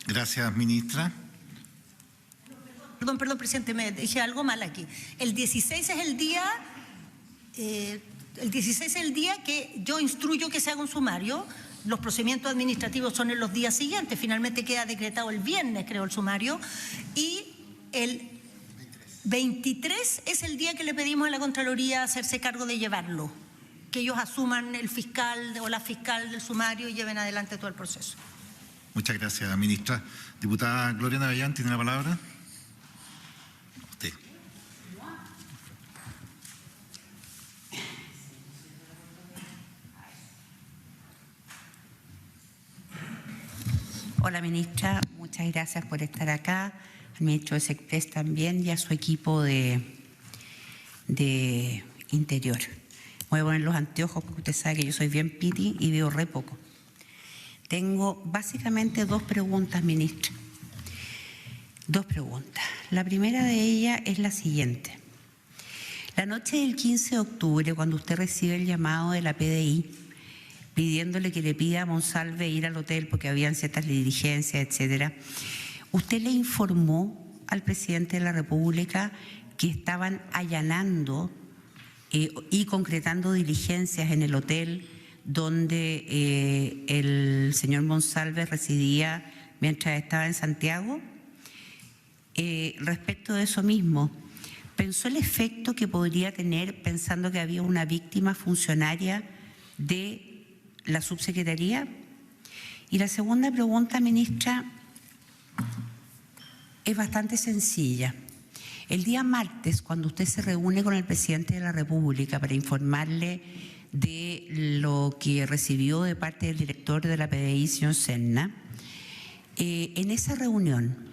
Gracias, ministra. Perdón, presidente, me dije algo mal aquí. El 16 es el día que yo instruyo que se haga un sumario. Los procedimientos administrativos son en los días siguientes. Finalmente queda decretado el viernes, creo, el sumario. Y el 23 es el día que le pedimos a la Contraloría hacerse cargo de llevarlo. Que ellos asuman el fiscal o la fiscal del sumario y lleven adelante todo el proceso. Muchas gracias, ministra. Diputada Gloriana Avellán, ¿tiene la palabra? Usted. Hola, ministra, muchas gracias por estar acá, al ministro de SECPRES también y a su equipo de Interior. Voy a poner los anteojos porque usted sabe que yo soy bien piti y veo re poco. Tengo básicamente dos preguntas, ministra. Dos preguntas. La primera de ellas es la siguiente. La noche del 15 de octubre, cuando usted recibe el llamado de la PDI, pidiéndole que le pida a Monsalve ir al hotel porque habían ciertas diligencias, etcétera, ¿usted le informó al presidente de la República que estaban allanando y concretando diligencias en el hotel donde el señor Monsalve residía mientras estaba en Santiago? Respecto de eso mismo, ¿pensó el efecto que podría tener pensando que había una víctima funcionaria de la subsecretaría? Y la segunda pregunta, ministra, es bastante sencilla. El día martes, cuando usted se reúne con el presidente de la República para informarle de lo que recibió de parte del director de la PDI, señor Serna, en esa reunión,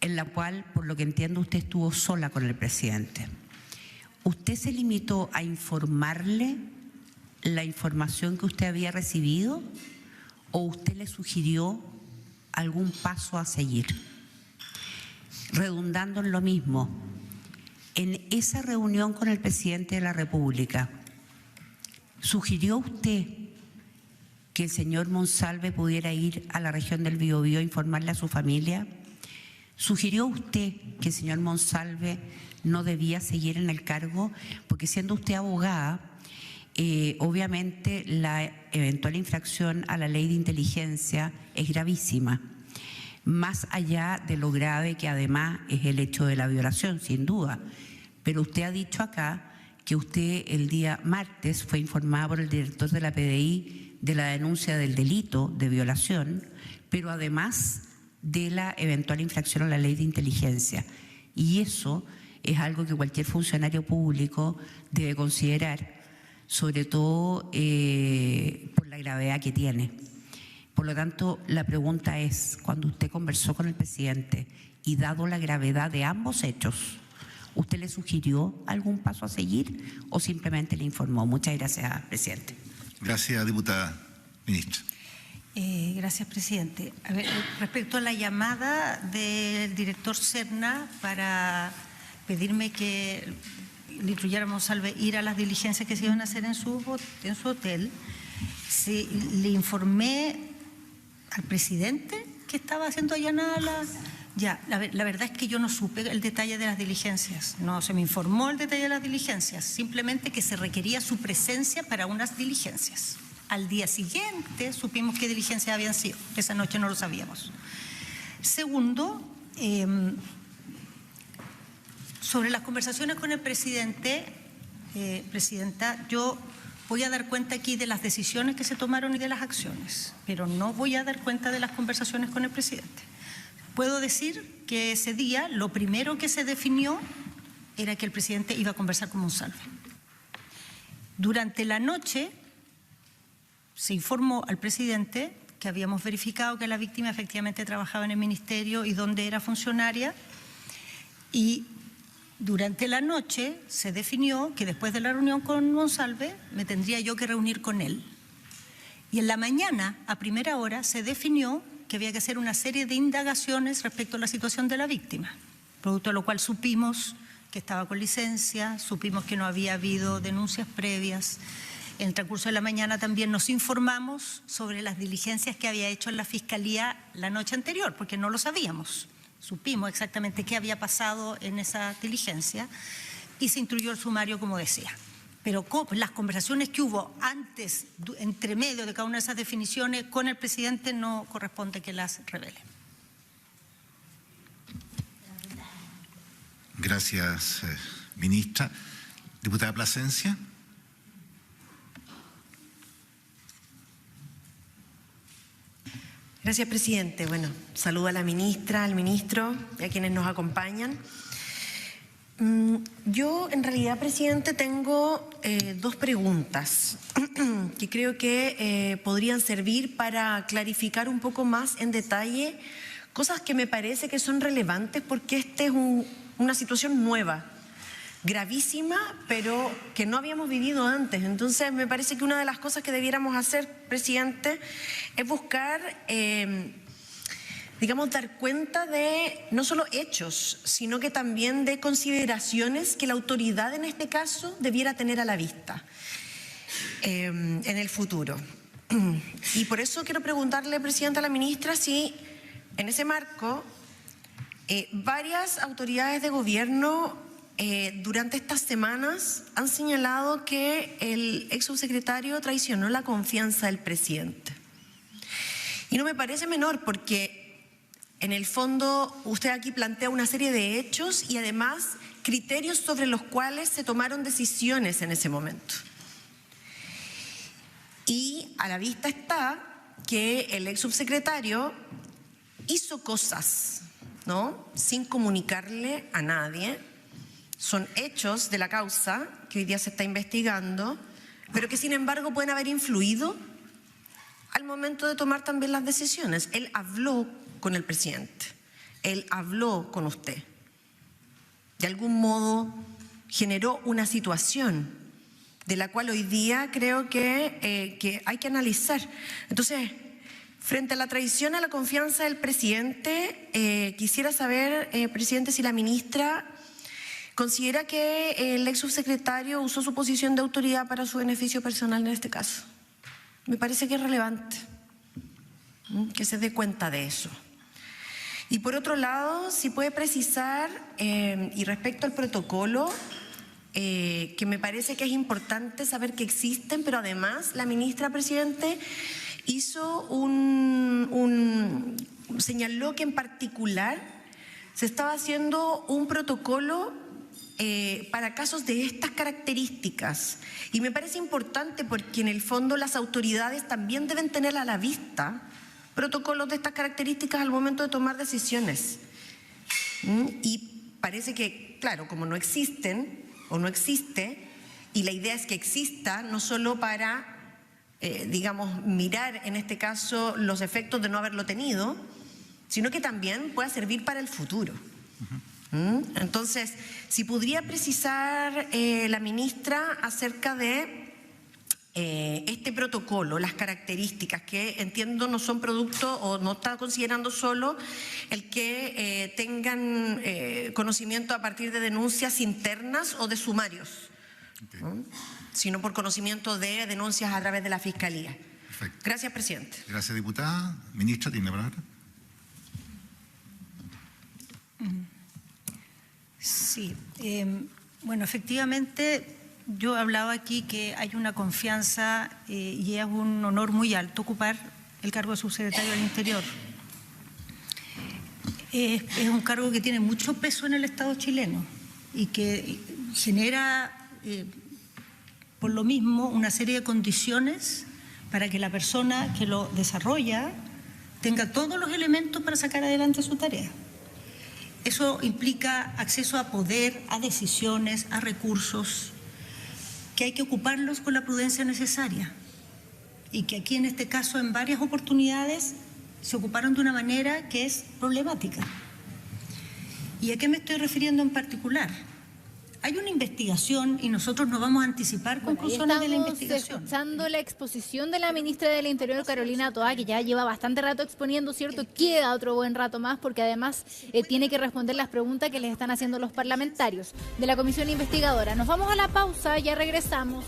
en la cual, por lo que entiendo, usted estuvo sola con el presidente, ¿usted se limitó a informarle la información que usted había recibido o usted le sugirió algún paso a seguir? Redundando en lo mismo, en esa reunión con el presidente de la República, ¿sugirió usted que el señor Monsalve pudiera ir a la región del Biobío a informarle a su familia? ¿Sugirió usted que el señor Monsalve no debía seguir en el cargo? Porque siendo usted abogada, obviamente la eventual infracción a la ley de inteligencia es gravísima, más allá de lo grave que además es el hecho de la violación, sin duda. Pero usted ha dicho acá que usted el día martes fue informada por el director de la PDI de la denuncia del delito de violación, pero además de la eventual infracción a la ley de inteligencia. Y eso es algo que cualquier funcionario público debe considerar, sobre todo por la gravedad que tiene. Por lo tanto, la pregunta es, cuando usted conversó con el presidente y dado la gravedad de ambos hechos, ¿usted le sugirió algún paso a seguir o simplemente le informó? Muchas gracias, presidente. Gracias, diputada. Ministra. Gracias, presidente. A ver, respecto a la llamada del director Serna para pedirme que le instruyéramos a Monsalve ir a las diligencias que se iban a hacer en su hotel, le informé al presidente que estaba haciendo allanada la verdad es que yo no supe el detalle de las diligencias, no se me informó el detalle de las diligencias, simplemente que se requería su presencia para unas diligencias. Al día siguiente supimos qué diligencias habían sido, esa noche no lo sabíamos. Segundo, sobre las conversaciones con el presidente, presidenta, yo voy a dar cuenta aquí de las decisiones que se tomaron y de las acciones, pero no voy a dar cuenta de las conversaciones con el presidente. Puedo decir que ese día lo primero que se definió era que el presidente iba a conversar con Monsalve. Durante la noche se informó al presidente que habíamos verificado que la víctima efectivamente trabajaba en el ministerio y donde era funcionaria, y durante la noche se definió que después de la reunión con Monsalve me tendría yo que reunir con él. Y en la mañana, a primera hora, se definió que había que hacer una serie de indagaciones respecto a la situación de la víctima, producto de lo cual supimos que estaba con licencia, supimos que no había habido denuncias previas. En el transcurso de la mañana también nos informamos sobre las diligencias que había hecho en la Fiscalía la noche anterior, porque no lo sabíamos. Supimos exactamente qué había pasado en esa diligencia y se instruyó el sumario, como decía. Pero las conversaciones que hubo antes, entre medio de cada una de esas definiciones con el presidente, no corresponde que las revele. Gracias, ministra. Diputada Plasencia. Gracias, presidente. Bueno, saludo a la ministra, al ministro y a quienes nos acompañan. Yo, en realidad, presidente, tengo dos preguntas que creo que podrían servir para clarificar un poco más en detalle cosas que me parece que son relevantes, porque esta es una situación nueva, gravísima, pero que no habíamos vivido antes. Entonces, me parece que una de las cosas que debiéramos hacer, presidente, es buscar, dar cuenta de no solo hechos, sino que también de consideraciones que la autoridad en este caso debiera tener a la vista en el futuro. Y por eso quiero preguntarle, presidenta, a la ministra, si en ese marco varias autoridades de gobierno durante estas semanas han señalado que el ex subsecretario traicionó la confianza del presidente. Y no me parece menor, porque en el fondo usted aquí plantea una serie de hechos y además criterios sobre los cuales se tomaron decisiones en ese momento. Y a la vista está que el ex subsecretario hizo cosas, ¿no?, sin comunicarle a nadie. Son hechos de la causa que hoy día se está investigando, pero que sin embargo pueden haber influido al momento de tomar también las decisiones. Él habló con el presidente, él habló con usted. De algún modo generó una situación de la cual hoy día creo que hay que analizar. Entonces, frente a la traición a la confianza del presidente, quisiera saber, presidente, si la ministra considera que el ex subsecretario usó su posición de autoridad para su beneficio personal en este caso. Me parece que es relevante que se dé cuenta de eso. Y por otro lado, si puede precisar, y respecto al protocolo, que me parece que es importante saber que existen, pero además la ministra, presidente, señaló que en particular se estaba haciendo un protocolo para casos de estas características. Y me parece importante porque en el fondo las autoridades también deben tener a la vista protocolos de estas características al momento de tomar decisiones. Y parece que, claro, como no existen o no existe, y la idea es que exista no solo para, digamos, mirar en este caso los efectos de no haberlo tenido, sino que también pueda servir para el futuro. Entonces, si podría precisar la ministra acerca de este protocolo, las características que entiendo no son producto o no está considerando solo el que tengan conocimiento a partir de denuncias internas o de sumarios, sino por conocimiento de denuncias a través de la Fiscalía. Perfecto. Gracias, presidente. Gracias, diputada. Ministra, tiene la palabra. Sí, bueno, efectivamente yo hablaba aquí que hay una confianza y es un honor muy alto ocupar el cargo de subsecretario del Interior. Es un cargo que tiene mucho peso en el Estado chileno y que genera, por lo mismo, una serie de condiciones para que la persona que lo desarrolla tenga todos los elementos para sacar adelante su tarea. Eso implica acceso a poder, a decisiones, a recursos, que hay que ocuparlos con la prudencia necesaria y que aquí en este caso en varias oportunidades se ocuparon de una manera que es problemática. ¿Y a qué me estoy refiriendo en particular? Hay una investigación y nosotros nos vamos a anticipar conclusiones de la investigación. Escuchando la exposición de la ministra del Interior, Carolina Toá, que ya lleva bastante rato exponiendo, ¿cierto? Queda otro buen rato más porque además tiene que responder las preguntas que les están haciendo los parlamentarios de la comisión investigadora. Nos vamos a la pausa, ya regresamos.